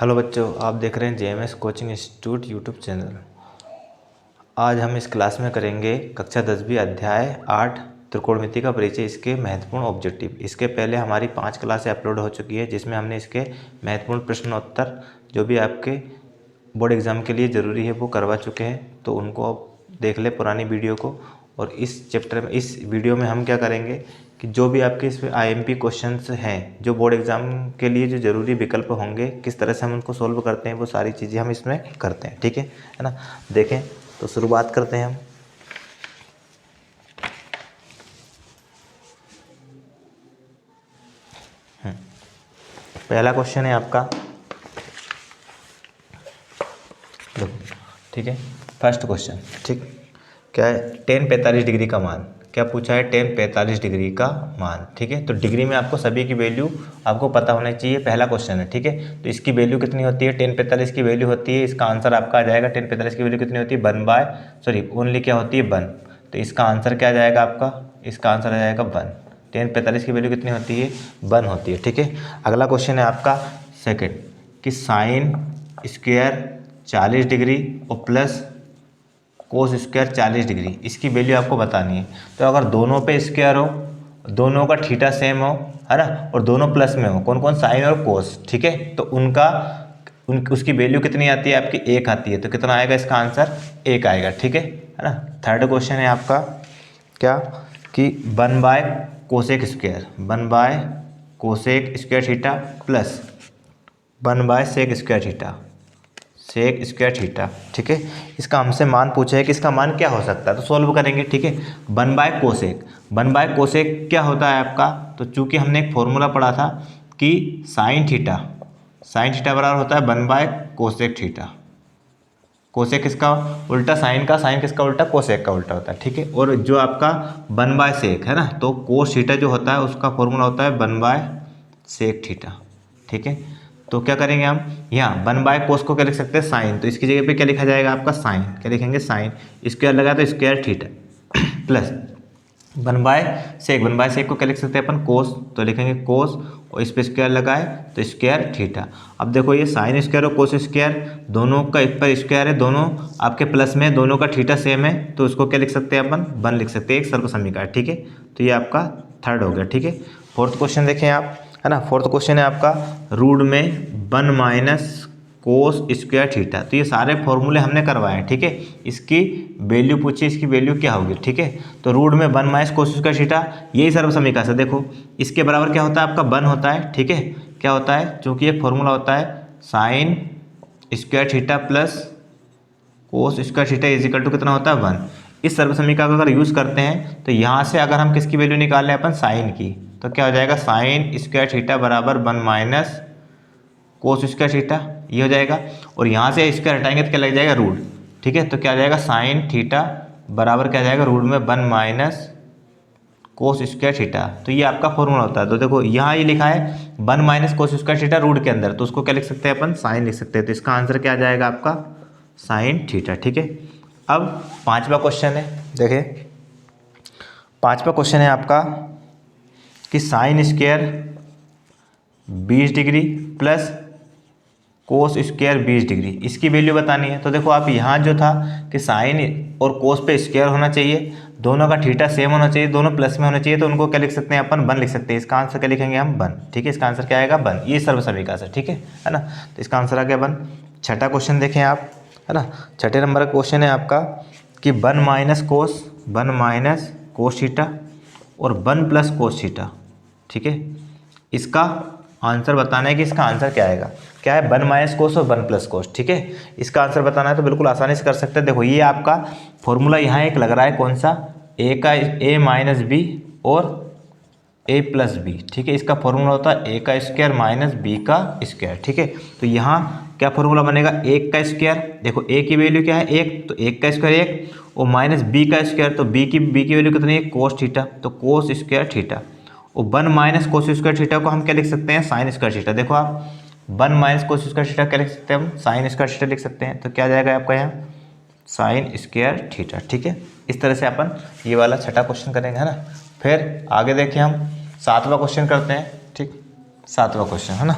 Hello बच्चों, आप देख रहे हैं JMS coaching institute YouTube channel. आज हम इस क्लास में करेंगे कक्षा 10वीं अध्याय 8 त्रिकोणमिति का परिचय, इसके महत्वपूर्ण ऑब्जेक्टिव। इसके पहले हमारी 5 क्लासें अपलोड हो चुकी है जिसमें हमने इसके महत्वपूर्ण प्रश्नोत्तर जो भी आपके बोर्ड एग्ज़ाम के लिए ज़रूरी है वो करवा चुके हैं, तो उनको आप देख लें पुरानी वीडियो को। और इस चैप्टर में, इस वीडियो में हम क्या करेंगे कि जो भी आपके इसमें आईएमपी क्वेश्चंस हैं, जो बोर्ड एग्ज़ाम के लिए जो ज़रूरी विकल्प होंगे, किस तरह से हम उनको सोल्व करते हैं, वो सारी चीज़ें हम इसमें करते हैं। ठीक है ना। देखें तो शुरुआत करते हैं हम। पहला क्वेश्चन है आपका, देखो ठीक है, फर्स्ट क्वेश्चन। ठीक, क्या है? tan 45 डिग्री का मान। क्या पूछा है? tan 45 डिग्री का मान। ठीक है, तो डिग्री में आपको सभी की वैल्यू आपको पता होना चाहिए। पहला क्वेश्चन है, ठीक है। तो इसकी वैल्यू कितनी होती है? tan 45 की वैल्यू होती है, इसका आंसर आपका आ जाएगा tan 45 की वैल्यू कितनी होती है? ओनली क्या होती है? 1। तो इसका आंसर क्या आ जाएगा आपका? इसका आंसर आ जाएगा 1। tan 45 की वैल्यू कितनी होती है? 1 होती है। ठीक है, अगला क्वेश्चन है आपका सेकेंड, कि साइन स्क्वायर 40 डिग्री और प्लस कोस स्क्वायर 40 डिग्री, इसकी वैल्यू आपको बतानी है। तो अगर दोनों पे स्क्वायर हो, दोनों का थीटा सेम हो, है ना, और दोनों प्लस में हो, कौन कौन? साइन और कोस। ठीक है, तो उसकी वैल्यू कितनी आती है आपकी? 1 आती है। तो कितना आएगा इसका आंसर? 1 आएगा। ठीक है ना। थर्ड क्वेश्चन है आपका क्या, कि cosec square, cosec square theta plus sec square theta, sec square theta. ठीक है, इसका हमसे मान पूछा है कि इसका मान क्या हो सकता है, तो सोल्व करेंगे। ठीक है, 1/कोसेक क्या होता है आपका? तो चूंकि हमने एक फॉर्मूला पढ़ा था कि साइन थीटा बराबर होता है 1/कोसेक थीटा। कोसेक किसका उल्टा साइन का, साइन किसका उल्टा? कोसेक का उल्टा होता है। ठीक है, और जो आपका 1/सेक है ना, तो कोस थीटा जो होता है उसका फॉर्मूला होता है 1/सेक थीटा। ठीक है, तो क्या करेंगे हम, यहाँ 1/कोस को क्या लिख सकते हैं? साइन। तो इसकी जगह पे क्या लिखा जाएगा आपका? साइन। क्या लिखेंगे? साइन। स्क्वायर लगा तो स्क्वायर थीटा प्लस 1/सेक को क्या लिख सकते हैं अपन? कोस। तो लिखेंगे कोस, और इस पर स्क्वायर लगाए तो स्क्वायर थीटा। अब देखो ये साइन स्क्वायर और कोस स्क्वायर दोनों का एक पर स्क्वायर है, दोनों आपके प्लस में, दोनों का थीटा सेम है, तो उसको क्या लिख सकते हैं अपन? 1 लिख सकते हैं, एक सर्व समीकरण। ठीक है, तो ये आपका थर्ड हो गया। ठीक है, फोर्थ क्वेश्चन देखें आप, है ना। फोर्थ क्वेश्चन है आपका, रूट में 1 - कोस स्क्वायर थीटा। तो ये सारे फॉर्मूले हमने करवाए हैं। ठीक है, इसकी वैल्यू पूछी, इसकी वैल्यू क्या होगी? ठीक है, तो रूट में 1 - कोस स्क्वायर थीटा, यही सर्व समीकरण से देखो इसके बराबर क्या होता है आपका? 1 होता है। ठीक है, क्या होता है? चूंकि एक फॉर्मूला होता है sine square theta plus cos square theta is equal to कितना होता है? 1। इस सर्व समीकरण का अगर यूज़ करते हैं तो यहाँ से अगर हम किसकी वैल्यू निकाल लें अपन? साइन की, तो क्या हो जाएगा? साइन स्क्वायर थीटा बराबर 1 - कोस स्क्वायर थीटा, ये हो जाएगा। और यहाँ से स्क्वायर हटाएंगे तो क्या लग जाएगा? रूट। ठीक है, तो क्या आ जाएगा? साइन थीटा बराबर क्या आ जाएगा? रूट में 1 - कोस स्क्वायर थीटा। तो ये आपका फॉर्मूला होता है। तो देखो यहाँ ये लिखा है 1 - कोस स्क्वायर थीटा रूट के अंदर, तो उसको क्या लिख सकते हैं अपन? साइन लिख सकते हैं। तो इसका आंसर क्या आ जाएगा आपका? Sine theta. ठीक है, अब पांचवा क्वेश्चन है, देखिए पांचवा क्वेश्चन है आपका, कि sine square 20 degree plus cos square 20 degree, इसकी वैल्यू बतानी है। तो देखो आप यहाँ जो था कि साइन और कोस पे स्क्वायर होना चाहिए, दोनों का थीटा सेम होना चाहिए, दोनों प्लस में होना चाहिए, तो उनको क्या लिख सकते हैं अपन? 1 लिख सकते हैं। इसका आंसर क्या लिखेंगे हम? 1। ठीक है, इसका आंसर क्या आएगा? 1। ये सर्व समीकरण से, ठीक है ना। तो इसका आंसर आ गया 1। छठा क्वेश्चन देखें आप, है ना। छठे नंबर का क्वेश्चन है आपका, कि 1 - कोस थीटा और 1 + कोस थीटा। ठीक है, इसका आंसर बताना है कि इसका आंसर क्या आएगा। क्या है? 1 - कोस और 1 + कोस। ठीक है, इसका आंसर बताना है तो बिल्कुल आसानी से कर सकते हैं। देखो ये आपका फॉर्मूला यहाँ एक लग रहा है, कौन सा? a - b और a + b। ठीक है, इसका फॉर्मूला होता है a² - b²। ठीक है, तो यहाँ क्या फॉर्मूला बनेगा? 1 का स्क्वायर, देखो a की वैल्यू क्या है? 1, तो 1 का स्क्वायर 1, और माइनस b का स्क्वायर, तो b की वैल्यू कितनी है? कोस थीटा, तो कोस स्क्वायर थीटा। और 1 - कोस स्क्वायर थीटा को हम क्या लिख सकते हैं? Sign square theta. देखो आप 1 - कोस स्क्वायर थीटा क्या लिख सकते हैं हम? साइन स्क्वायर थीटा लिख सकते हैं। तो क्या जाएगा आपका यहाँ? Sign square theta. ठीक है, इस तरह से अपन ये वाला छठा क्वेश्चन करेंगे, है ना। फिर आगे देखिए हम 7वां क्वेश्चन करते हैं। ठीक, 7वां क्वेश्चन, है ना।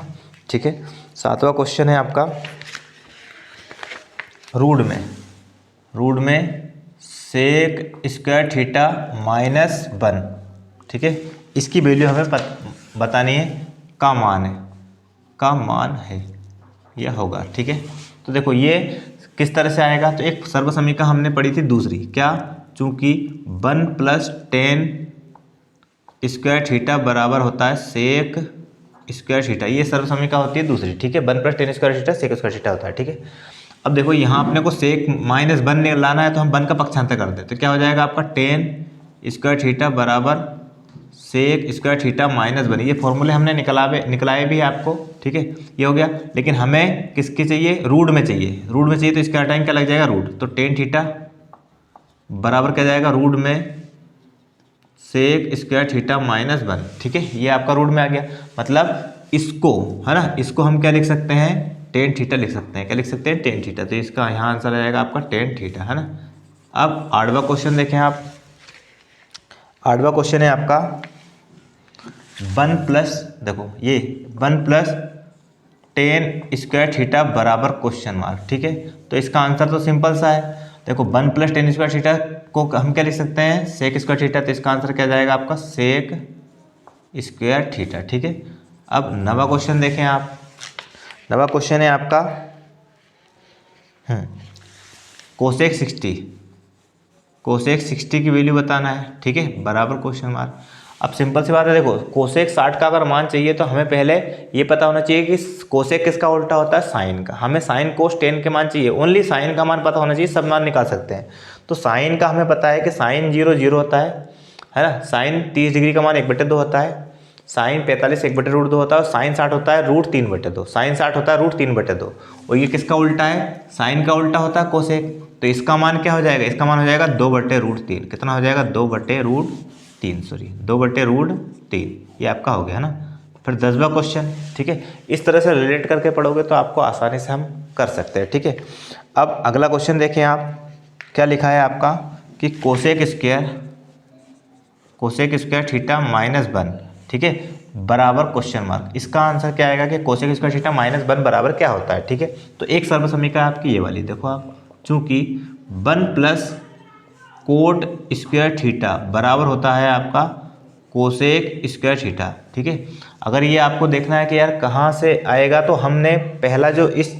ठीक है। 7वां क्वेश्चन है आपका रूट में सेक स्क्वायर थीटा माइनस 1, ठीक है। इसकी वैल्यू हमें बतानी है, का मान है यह होगा, ठीक है। तो देखो ये किस तरह से आएगा, तो एक सर्वसमीका हमने पढ़ी थी दूसरी, क्या, चूंकि 1 + tan स्क्वायर थीटा बराबर होता है सेक स्क्वायर थीटा, ये सर्वसमीका होती है दूसरी, ठीक है। 1 + tan square theta sec square theta होता है, ठीक है। अब देखो यहाँ अपने को सेक -1 लाना है, तो हम 1 का पक्षांतर कर दें, तो क्या हो जाएगा आपका tan स्क्वायर थीटा बराबर सेक स्क्वायर थीटा -1। ये फॉर्मूले हमने निकलाए भी आपको, ठीक है, ये हो गया। लेकिन हमें किसके चाहिए, रूट में चाहिए, तो इसका टाइम क्या लग जाएगा, रूट, तो tan थीटा बराबर क्या जाएगा, रूट में सेक स्क्वायर थीटा -1, ठीक है। ये आपका रूट में आ गया, मतलब इसको, है ना, इसको हम क्या लिख सकते हैं, tan थीटा लिख सकते हैं, क्या लिख सकते हैं, tan थीटा। तो इसका यहाँ आंसर आ जाएगा आपका tan थीटा, है ना। अब 8वां क्वेश्चन देखें आप। 8वां क्वेश्चन है आपका 1+, देखो ये 1+ tan स्क्वायर थीटा बराबर क्वेश्चन मार्क, ठीक है। तो इसका आंसर तो सिंपल सा है, देखो 1+ tan स्क्वायर थीटा को हम क्या लिख सकते हैं, सेक स्क्वायर थीटा। तो इसका आंसर क्या जाएगा आपका, सेक स्क्वायर थीटा, ठीक है। अब 9वां क्वेश्चन देखें आप। 9वां क्वेश्चन है आपका कोसेक 60 की वैल्यू बताना है, ठीक है, बराबर क्वेश्चन मार्क। अब सिंपल सी बात है, देखो कोसेक 60 का अगर मान चाहिए तो हमें पहले ये पता होना चाहिए कि कोसेक किसका उल्टा होता है, साइन का। हमें साइन कोस टेन के मान चाहिए, ओनली साइन का मान पता होना चाहिए, सब मान निकाल सकते हैं। तो साइन का हमें पता है कि साइन 0 0 होता है ना। साइन 30 डिग्री का मान 1/2 होता है, साइन 45 1/√2 होता है, और साइन 60 होता है √3/2। साइन 60 होता है √3/2, और ये किसका उल्टा है, साइन का उल्टा होता है कोसेक। तो इसका मान क्या हो जाएगा, इसका मान हो जाएगा 2/√3। कितना हो जाएगा, 2/√3, सॉरी 2/√3, ये आपका हो गया ना। फिर 10वां क्वेश्चन, ठीक है, इस तरह से रिलेट करके पढ़ोगे तो आपको आसानी से हम कर सकते हैं, ठीक है। अब अगला क्वेश्चन देखें आप, क्या लिखा है आपका कि कोसेक स्क्वायर थीटा -1, ठीक है, बराबर क्वेश्चन मार्क। इसका आंसर क्या आएगा कि कोसेक स्क्वायर थीटा -1 बराबर क्या होता है, ठीक है। तो एक सर्वसमीका आपकी ये वाली, देखो आप, चूंकि 1+ कोट स्क्वायर थीटा बराबर होता है आपका कोसेक स्क्वायर थीटा, ठीक है। अगर ये आपको देखना है कि यार कहाँ से आएगा, तो हमने पहला जो इस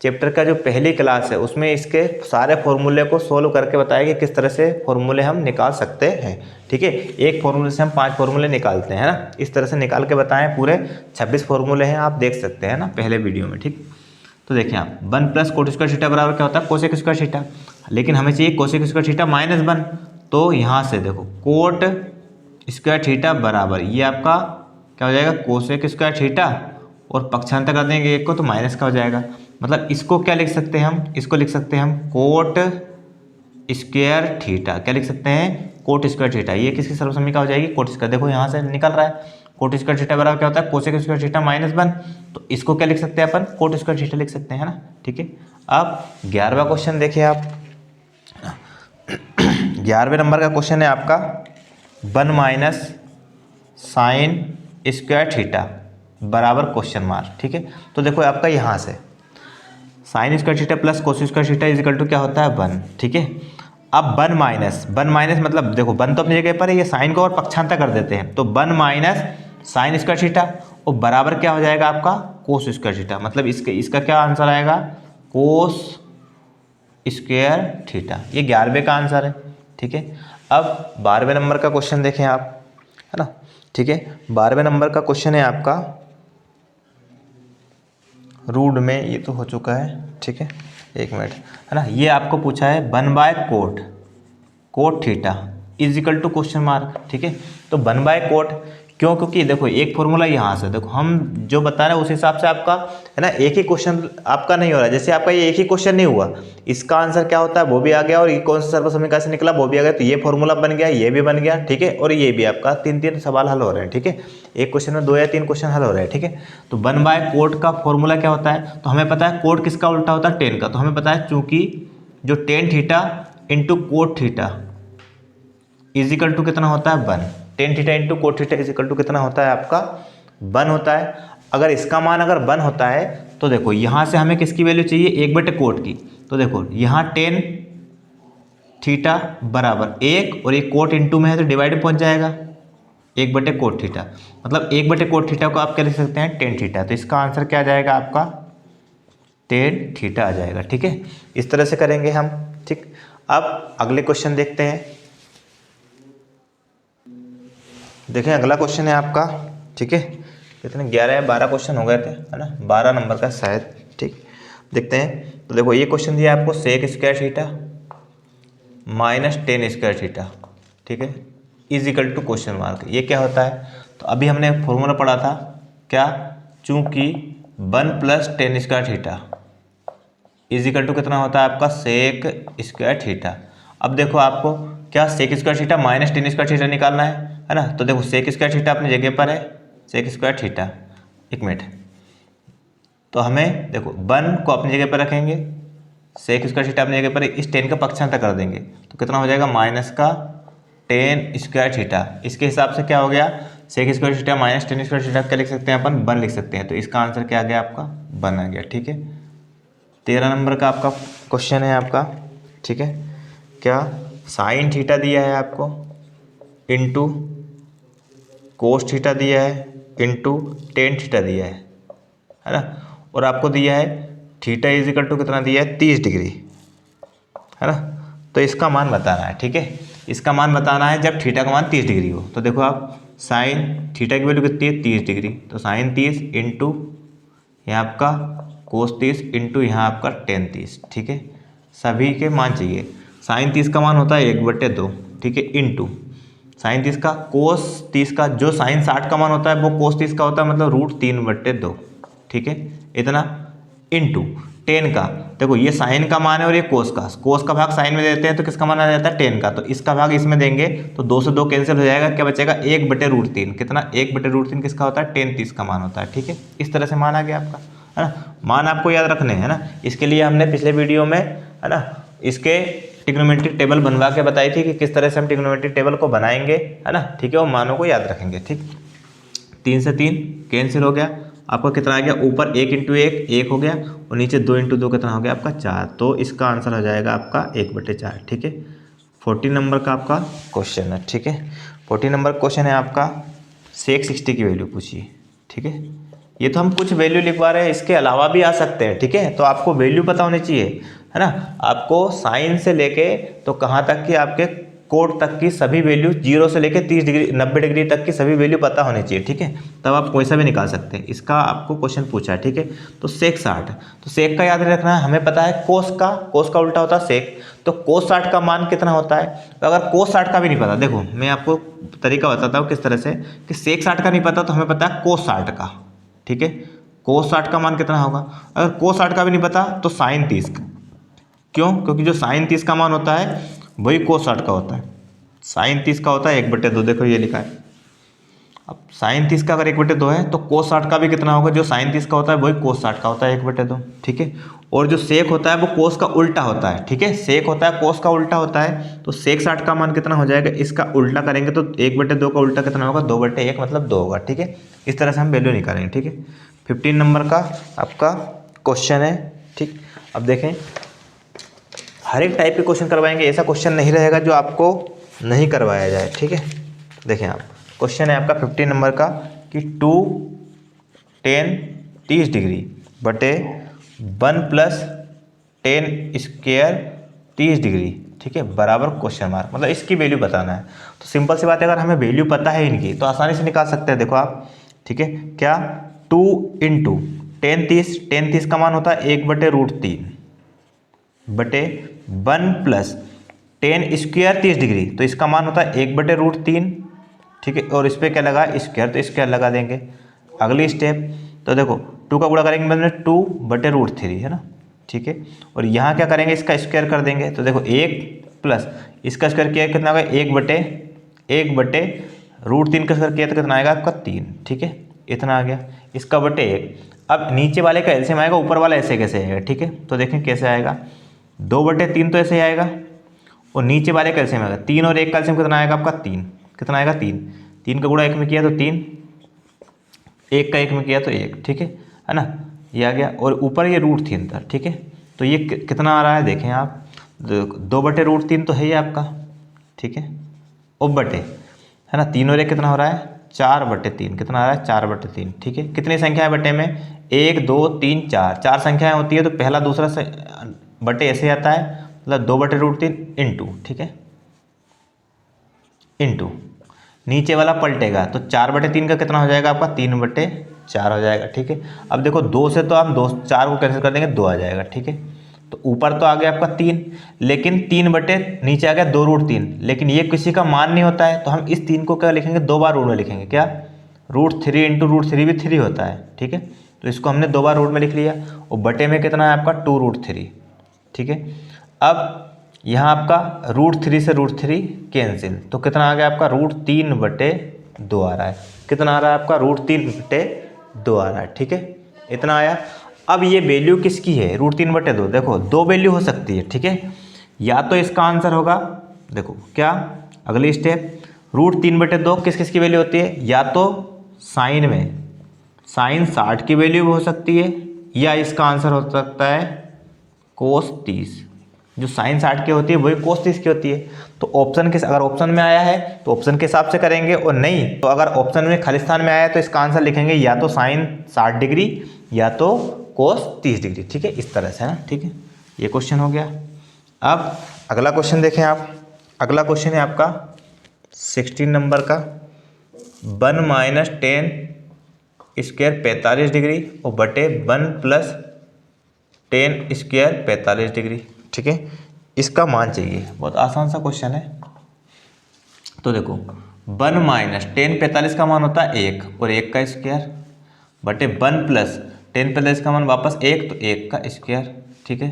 चैप्टर का जो पहली क्लास है उसमें इसके सारे फॉर्मूले को सोल्व करके बताया कि किस तरह से फॉर्मूले हम निकाल सकते हैं, ठीक है। एक फॉर्मूले से हम 5 फॉर्मूले निकालते हैं ना, इस तरह से निकाल के बताएं। पूरे 26 फॉर्मूले हैं, आप देख सकते हैं ना पहले वीडियो में, ठीक। तो देखिए आप 1+ कोट स्क्वायर थीटा बराबर क्या होता है, कोसेक स्क्वायर थीटा। लेकिन हमें चाहिए कोसेक स्क्वायर थीटा -1, तो यहाँ से देखो कोट स्क्वायर थीटा बराबर ये आपका क्या हो जाएगा, कोसेक स्क्वायर थीटा, और पक्षांतर कर देंगे एक को तो माइनस का हो जाएगा। मतलब इसको क्या लिख सकते हैं हम, इसको लिख सकते हैं हम कोट स्क्वायर थीटा। क्या लिख सकते हैं, कोट स्क्वायर थीटा। ये किसकी सर्वसमीका हो जाएगी, कोट स्क्वायर। देखो यहाँ से निकल रहा है, कोट स्क्वायर थीटा बराबर क्या होता है, कोसेक स्क्वायर थीटा -1। तो इसको क्या लिख सकते हैं अपन, कोट स्क्वायर थीटा लिख सकते हैं, है ना, ठीक है। अब 11वां क्वेश्चन देखिए आप। 11वें नंबर का क्वेश्चन है आपका 1 - साइन स्क्वायर थीटा बराबर क्वेश्चन मार्क, ठीक है। तो देखो आपका यहाँ से sine square theta plus cos square theta is equal to क्या होता है, 1, ठीक है। अब 1 माइनस मतलब देखो 1 तो अपनी जगह पर है, ये साइन को और पक्षांतर कर देते हैं, तो 1 - साइन स्क्वायर थीटा, और बराबर क्या हो जाएगा आपका, कोस स्क्वायर थीटा। मतलब इसका क्या आंसर आएगा, कोस स्क्वायर थीटा। ये 11वें का आंसर है, ठीक है। अब 12वें नंबर का क्वेश्चन देखें आप, है ना, ठीक है। 12वें नंबर का क्वेश्चन है आपका रूट में, ये तो हो चुका है, ठीक है, 1 मिनट, है ना। ये आपको पूछा है cot theta is equal to question mark, ठीक है। तो 1/कोट क्यों, क्योंकि देखो एक फॉर्मूला यहाँ से, देखो हम जो बता रहे हैं उस हिसाब से आपका, है ना, एक ही क्वेश्चन आपका नहीं हो रहा है। जैसे आपका ये एक ही क्वेश्चन नहीं हुआ, इसका आंसर क्या होता है वो भी आ गया, और ये कौन सा सर्वसमीका से निकला वो भी आ गया। तो ये फॉर्मूला बन गया, ये भी बन गया, ठीक है, और ये भी आपका 3 सवाल हल हो रहे हैं, ठीक है। एक क्वेश्चन में 2 या 3 क्वेश्चन हल हो रहे हैं, ठीक है। तो 1/कोट का फॉर्मूला क्या होता है, तो हमें पता है कोट किसका उल्टा होता है, टेन का। तो हमें पता है चूंकि जो tan theta into cot theta is equal to कितना होता है, 1। Tan theta into cot theta is equal to कितना होता है आपका, 1 होता है। अगर इसका मान अगर 1 होता है तो देखो यहाँ से हमें किसकी वैल्यू चाहिए, 1/कोट की। तो देखो यहाँ टेन थीटा बराबर 1 और ये कोट इंटू में है तो डिवाइड में पहुँच जाएगा 1/कोट थीटा, मतलब 1/कोट थीटा को आप क्या लिख सकते हैं, टेन थीटा। तो इसका आंसर क्या आ जाएगा आपका, टेन थीटा आ जाएगा। ठीक है, इस तरह से करेंगे हम। ठीक, अब अगले क्वेश्चन देखते हैं। देखें अगला क्वेश्चन है आपका, ठीक है, कितने 11 या 12 क्वेश्चन हो गए थे, है ना, 12 नंबर का शायद। ठीक, देखते हैं। तो देखो ये क्वेश्चन दिया आपको sec square theta minus tan square theta, ठीक है, is equal to question mark. ये क्या होता है, तो अभी हमने फॉर्मूला पढ़ा था क्या, चूंकि 1 plus tan square theta is equal to कितना होता है आपका, सेक स्क्वायर थीटा। अब देखो आपको क्या sec square theta minus tan square theta निकालना है ना। तो देखो सेक स्क्वायर थीटा अपनी जगह पर है, सेक स्क्वायर थीटा, एक मिनट, तो हमें देखो 1 को अपनी जगह पर रखेंगे, सेक स्क्वायर थीटा अपनी जगह पर, इस टेन का पक्षांतर कर देंगे तो कितना हो जाएगा, माइनस का टेन स्क्वायर थीटा। इसके हिसाब से क्या हो गया, sec square theta minus tan square theta क्या लिख सकते हैं अपन, 1 लिख सकते हैं। तो इसका आंसर क्या आ गया आपका, 1 आ गया। ठीक है, 13 नंबर का आपका क्वेश्चन है आपका, ठीक है, क्या साइन थीटा दिया है आपको इंटू कोस थीटा दिया है इंटू टेन थीटा दिया है ना, और आपको दिया है थीटा इज इक्वल टू कितना दिया है, 30 डिग्री, है ना। तो इसका मान बताना है। ठीक है, इसका मान बताना है जब थीटा का मान 30 डिग्री हो। तो देखो आप साइन थीटा की वैल्यू कितनी है, 30 डिग्री, तो साइन 30 इंटू यहाँ आपका कोस 30 इंटू यहाँ आपका टेन 30। ठीक है, सभी के मान चाहिए। साइन 30 का मान होता है 1/2, ठीक है, इंटू साइन 30 का, कोस 30 का, जो साइन 60 का मान होता है वो कोस 30 का होता है, मतलब √3/2। ठीक है, इतना इंटू टेन का, देखो ये साइन का मान है और ये कोस का भाग साइन में देते हैं तो किसका मान आ जाता है, टेन का, तो इसका भाग इसमें देंगे तो 2 से 2 कैंसिल हो जाएगा, क्या बचेगा 1/√3। कितना, 1/√3 किसका होता है, टेन 30 का मान होता है। ठीक है, इस तरह से मान आ गया आपका, है ना। मान आपको याद रखने हैं ना, इसके लिए हमने पिछले वीडियो में, है ना, इसके ट्रिग्नोमेट्रिक टेबल बनवा के बताई थी कि किस तरह से हम ट्रिग्नोमेट्रिक टेबल को बनाएंगे, है ना। ठीक है, वो मानों को याद रखेंगे। ठीक, 3 से 3 कैंसिल हो गया, आपका कितना आ गया, ऊपर 1 इंटू 1 हो गया और नीचे 2 इंटू 2 कितना हो गया आपका 4। तो इसका आंसर हो जाएगा आपका 1/4। ठीक है, 14 नंबर का आपका क्वेश्चन है। ठीक है, 14 नंबर क्वेश्चन है आपका, सेक 60 की वैल्यू पूछिए। ठीक है, ये तो हम कुछ वैल्यू लिखवा रहे हैं, इसके अलावा भी आ सकते हैं। ठीक है, तो आपको वैल्यू पता होनी चाहिए, है ना। आपको साइन से लेके तो कहाँ तक की, आपके कोट तक की सभी वैल्यू, 0 से लेके 30 डिग्री 90 डिग्री तक की सभी वैल्यू पता होनी चाहिए। ठीक है, तब आप कोई सा भी निकाल सकते हैं। इसका आपको क्वेश्चन पूछा है। ठीक है, तो सेक 60, तो सेक का याद रखना है, हमें पता है कोस का उल्टा होता है सेक, तो कोस 60 का मान कितना होता है। तो अगर कोस 60 का भी नहीं पता, देखो मैं आपको तरीका बताता हूँ किस तरह से, कि सेक 60 का नहीं पता तो हमें पता है कोस 60 का। ठीक है, कोस 60 का मान कितना होगा, अगर कोस 60 का भी नहीं पता तो साइन 30 का। क्यों, क्योंकि जो साइन 30 का मान होता है वही कोस 60 का होता है। साइन 30 का होता है 1/2, देखो ये लिखा है। अब साइन 30 का अगर 1/2 है तो कोस 60 का भी कितना होगा, जो साइन 30 का होता है वही कोस 60 का होता है 1/2। ठीक है, और जो सेक होता है वो कोस का उल्टा होता है। ठीक है, सेक होता है कोस का उल्टा होता है, तो सेक 60 का मान कितना हो जाएगा, इसका उल्टा करेंगे तो 1/2 का उल्टा कितना होगा, 2/1, मतलब 2 होगा। ठीक है, इस तरह से हम वैल्यू निकालेंगे। ठीक है, 15 नंबर का आपका क्वेश्चन है। ठीक, अब देखें, हर एक टाइप के क्वेश्चन करवाएंगे, ऐसा क्वेश्चन नहीं रहेगा जो आपको नहीं करवाया जाए। ठीक है, देखें आप, क्वेश्चन है आपका 15 नंबर का कि 2 10 30 डिग्री बटे 1 प्लस 10 स्क्वायर 30 डिग्री, ठीक है, बराबर क्वेश्चन मार्क, मतलब इसकी वैल्यू बताना है। तो सिंपल सी बात है, अगर हमें वैल्यू पता है इनकी तो आसानी से निकाल सकते हैं। देखो आप, ठीक है, क्या 2 इंटू 10 30 का मान होता है 1/√3 बटे 1 प्लस 10 स्क्वायर 30 डिग्री, तो इसका मान होता है 1/√3। ठीक है, और इस पर क्या लगा, स्क्वायर, तो स्क्वायर लगा देंगे। अगली स्टेप, तो देखो 2 का गुणा करेंगे मतलब 2/√3, है ना। ठीक है, और यहाँ क्या करेंगे, इसका स्क्वायर कर देंगे। तो देखो 1 प्लस इसका स्क्वायर किया कितना होगा, 1/√3 का स्क्वायर किया तो कितना आएगा आपका 3। ठीक है, इतना आ गया, इसका बटे 1। अब नीचे वाले का एलसीएम आएगा, ऊपर वाला ऐसे कैसे आएगा। ठीक है, तो देखें कैसे आएगा, 2/3 तो ऐसे ही आएगा, और नीचे वाले का एलसीएम आएगा 3 और 1 का एलसीएम कितना आएगा आपका 3, कितना आएगा 3 का गुणा 1 में किया तो 3, 1 का 1 में किया तो 1, ठीक है ना, ये आ गया। और ऊपर ये √3 था, ठीक है। तो ये कितना आ रहा है देखें आप, 2/√3 तो है ही आपका, ठीक है। और बटे, है ना, 3 और 1 कितना हो रहा है, 4/3, कितना आ रहा है 4/3, ठीक है। कितनी संख्या है बटे में, 1 2 3 4, 4 संख्याएं होती है तो पहला दूसरा बटे ऐसे आता है, मतलब 2/√3 इंटू, ठीक है, इंटू नीचे वाला पलटेगा तो 4/3 का कितना हो जाएगा आपका, 3/4 हो जाएगा, ठीक है। अब देखो 2 से तो हम 2 4 को कैंसिल कर देंगे, 2 आ जाएगा, ठीक है। तो ऊपर तो आ गया आपका 3, लेकिन 3 बटे नीचे आ गया 2√3, लेकिन ये किसी का मान नहीं होता है, तो हम इस 3 को क्या लिखेंगे, 2 बार रूट में लिखेंगे, क्या, √3 इंटू √3 भी 3 होता है, ठीक है। तो इसको हमने 2 बार रूट में लिख लिया। और बटे में कितना है आपका 2√3, ठीक है। अब यहाँ आपका √3 से √3 कैंसिल, तो कितना आ गया आपका, √3/2 आ रहा है, कितना आ रहा है आपका, √3/2 आ रहा है, ठीक है, इतना आया। अब ये वैल्यू किसकी है, √3/2, देखो 2 वैल्यू हो सकती है, ठीक है। या तो इसका आंसर होगा, देखो क्या, अगली स्टेप, √3/2 किस किस की वैल्यू होती है, या तो साइन में sin 60 की वैल्यू भी हो सकती है, या इसका आंसर हो सकता है cos 30, जो sin 60 की होती है वही cos 30 की होती है। तो ऑप्शन किस, अगर ऑप्शन में आया है तो ऑप्शन के हिसाब से करेंगे, और नहीं तो अगर ऑप्शन में खालिस्तान में आया है तो इसका आंसर लिखेंगे या तो sin 60 डिग्री या तो cos 30 डिग्री, ठीक है, इस तरह से, है ना, ठीक है। ये क्वेश्चन हो गया। अब अगला क्वेश्चन देखें आप, अगला क्वेश्चन है आपका 16 नंबर का, 1 - 10 स्क्वायर 45 डिग्री और बटे 1 + 10 स्क्वायर 45 डिग्री, ठीक है। इसका मान चाहिए, बहुत आसान सा क्वेश्चन है। तो देखो 1 - 10 45 का मान होता है 1 और 1 का स्क्वायर, बटे 1 + 10 45 का मान वापस 1 तो 1 का स्क्वायर, ठीक है।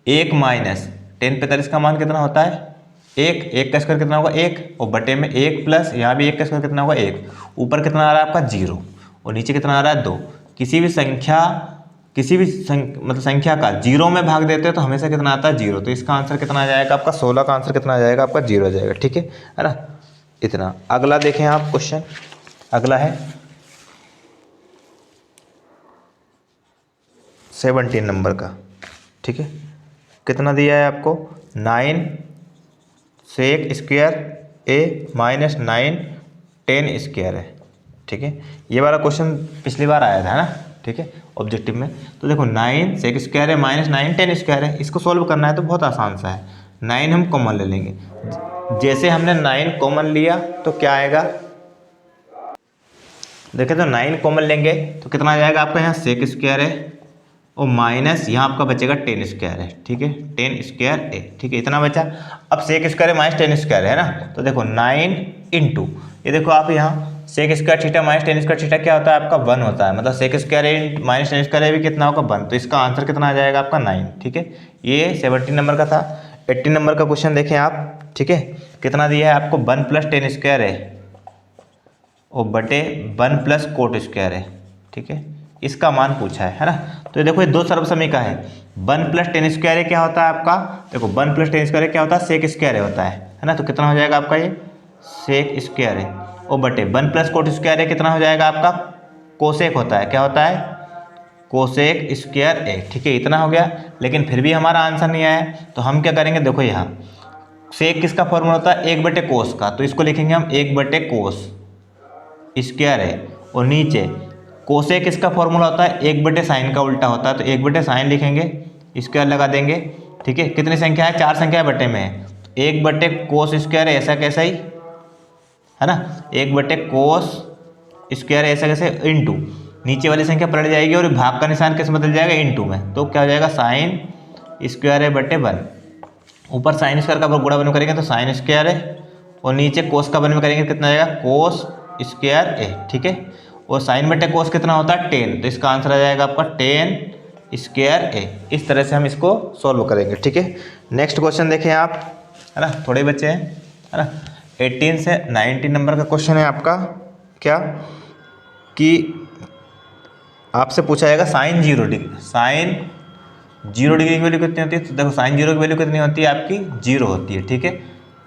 1 - 10 45 का मान कितना होता है 1, 1 का स्क्वायर कितना होगा 1, और बटे में 1 प्लस यहाँ भी 1 का स्क्वायर कितना होगा 1, ऊपर कितना आ रहा है आपका 0 और नीचे कितना आ रहा है 2। किसी भी संख्या मतलब संख्या का 0 में भाग देते हैं तो हमेशा कितना आता है 0, तो इसका आंसर कितना आ जाएगा आपका 16 का आंसर कितना आ जाएगा आपका 0 आ जाएगा, ठीक है ना। इतना। अगला देखें आप क्वेश्चन, अगला है 17 नंबर का, ठीक है। कितना दिया है आपको 9 sec स्क्वायर a - 9 10 स्क्वायर है, ठीक है। ये वाला क्वेश्चन पिछली बार आया था ना, ठीक है, ऑब्जेक्टिव में। तो देखो 9 sec स्क्वायर है -9 10 स्क्वायर है, इसको सॉल्व करना है तो बहुत आसान सा है। 9 हम कॉमन ले लेंगे, जैसे हमने 9 कॉमन लिया तो क्या आएगा, देखें तो 9 कॉमन लेंगे तो कितना आ जाएगा आपका, यहाँ sec स्क्वायर है और माइनस यहाँ आपका बचेगा 10 स्क्वायर है, ठीक है, 10 स्क्वायर a, ठीक है, इतना बचा। अब सेक स्क्वायर है -10 स्क्वायर है ना, तो देखो 9 इंटू, ये देखो आप यहाँ sec square theta -10 square theta क्या होता है आपका 1 होता है, मतलब सेक स्क्वायर -10 स्क्वायर भी कितना होगा 1, तो इसका आंसर कितना आ जाएगा आपका 9, ठीक है। ये 17 नंबर का था। 18 नंबर का क्वेश्चन देखें आप, ठीक है। कितना दिया है आपको 1 + 10 स्क्वायर है और बटे 1 + कोट स्क्वायर है, ठीक है, इसका मान पूछा है ना। तो ये देखो ये 2 सर्वसमीका है, 1 + 10 स्क्वायर क्या होता है आपका, देखो 1 + 10 स्क्वायर क्या होता है सेक स्क्वायर होता है ना, तो कितना हो जाएगा आपका ये सेक स्क्वायर है, और बटे 1 + कोट स्क्वायर कितना हो जाएगा आपका कोसेक होता है, क्या होता है कोसेक स्क्वायर a, ठीक है, इतना हो गया। लेकिन फिर भी हमारा आंसर नहीं आया, तो हम क्या करेंगे, देखो यहाँ सेक किसका फॉर्मूला होता है 1/कोस का, तो इसको लिखेंगे हम 1/कोस स्क्वायर है, और नीचे कोसेक इसका फॉर्मूला होता है 1/साइन का उल्टा होता है, तो 1/साइन लिखेंगे, स्क्वायर लगा देंगे, ठीक है। कितनी संख्या है 4 संख्या बटे में है, 1/कोस स्क्वायर ऐसा कैसा ही है ना, 1/कोस स्क्वायर ऐसा कैसे इंटू नीचे वाली संख्या पलट जाएगी और भाग का निशान कैसे बदल जाएगा इंटू में, तो क्या हो जाएगा साइन स्क्वायर है बटे 1, ऊपर साइन स्क्वायर का गुणा बन करेंगे तो साइन स्क्वायर है, और नीचे कोस का बन में करेंगे कितना आएगा कोस स्क्वायर a, ठीक है। और साइन बटे कोस कितना होता है 10, तो इसका आंसर आ जाएगा आपका 10 स्क्वायर a। इस तरह से हम इसको सॉल्व करेंगे, ठीक है। नेक्स्ट क्वेश्चन देखें आप, है ना, थोड़े बच्चे हैं, है ना। 18 से 19 नंबर का क्वेश्चन है आपका, क्या कि आपसे पूछा जाएगा साइन 0 डिग्री, साइन 0 डिग्री की वैल्यू कितनी होती है, तो देखो साइन 0 की वैल्यू कितनी होती है आपकी 0 होती है, ठीक है।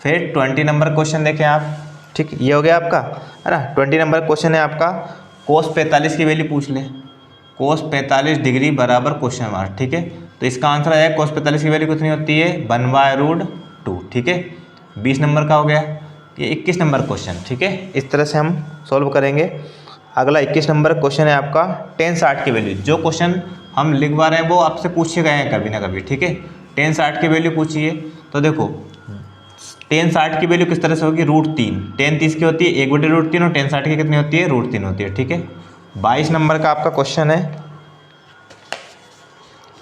फिर 20 नंबर क्वेश्चन देखें आप, ठीक, ये हो गया आपका, है ना। 20 नंबर क्वेश्चन है आपका कोस 45 की वैल्यू पूछ ले, कोस 45 डिग्री बराबर क्वेश्चन मार्क, ठीक है। तो इसका आंसर आ जाएगा कोस 45 की वैल्यू कितनी होती है 1/√2, ठीक है। 20 नंबर का हो गया। ये 21 नंबर क्वेश्चन, ठीक है। इस तरह से हम सॉल्व करेंगे। अगला 21 नंबर क्वेश्चन है आपका tan 60 की वैल्यू। जो क्वेश्चन हम लिखवा रहे हैं वो आपसे पूछे गए हैं कभी ना कभी, ठीक है। tan 60 की वैल्यू पूछिए, तो देखो tan 60 की वैल्यू किस तरह से होगी √3। tan 30 की होती है 1/√3 और tan 60 की कितनी होती है √3 होती है, ठीक है। 22 नंबर का आपका क्वेश्चन है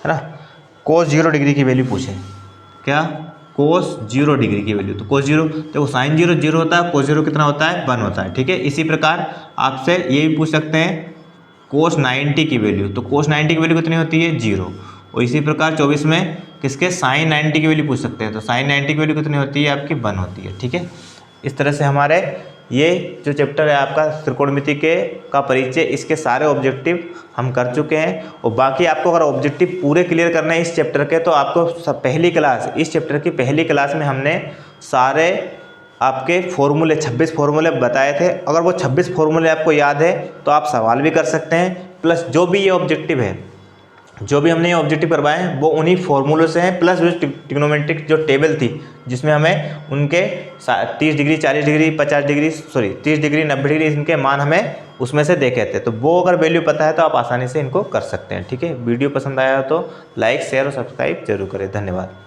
ना, cos 0 डिग्री की वैल्यू पूछे। क्या cos 0 डिग्री की वैल्यू, तो cos 0 देखो sin 0 0 होता है, cos 0 कितना होता है 1 होता है, ठीक है। इसी प्रकार आपसे ये भी पूछ सकते हैं cos 90 की वैल्यू, तो cos 90 की वैल्यू कितनी होती है 0। और इसी प्रकार 24 में किसके sin 90 की वैल्यू पूछ सकते हैं, तो sin 90 की वैल्यू कितनी होती है आपकी 1 होती है, ठीक है। इस तरह से हमारे ये जो चैप्टर है आपका त्रिकोणमिति के का परिचय, इसके सारे ऑब्जेक्टिव हम कर चुके हैं। और बाकी आपको अगर ऑब्जेक्टिव पूरे क्लियर करना है इस चैप्टर के, तो आपको पहली क्लास, इस चैप्टर की पहली क्लास में हमने सारे आपके फॉर्मूले 26 फॉर्मूले बताए थे। अगर वो 26 फॉर्मूले आपको याद है तो आप सवाल भी कर सकते हैं, प्लस जो भी ये ऑब्जेक्टिव है, जो भी हमने ये ऑब्जेक्टिव करवाए हैं वो उन्हीं फॉर्मूलों से हैं, प्लस जो ट्रिग्नोमेट्रिक जो टेबल थी जिसमें हमें उनके 30 degree 40 degree 50 degree 30 degree 90 degree इनके मान हमें उसमें से देखे थे। तो वो अगर वैल्यू पता है तो आप आसानी से इनको कर सकते हैं, ठीक है। वीडियो पसंद आया हो तो लाइक शेयर और सब्सक्राइब जरूर करें। धन्यवाद।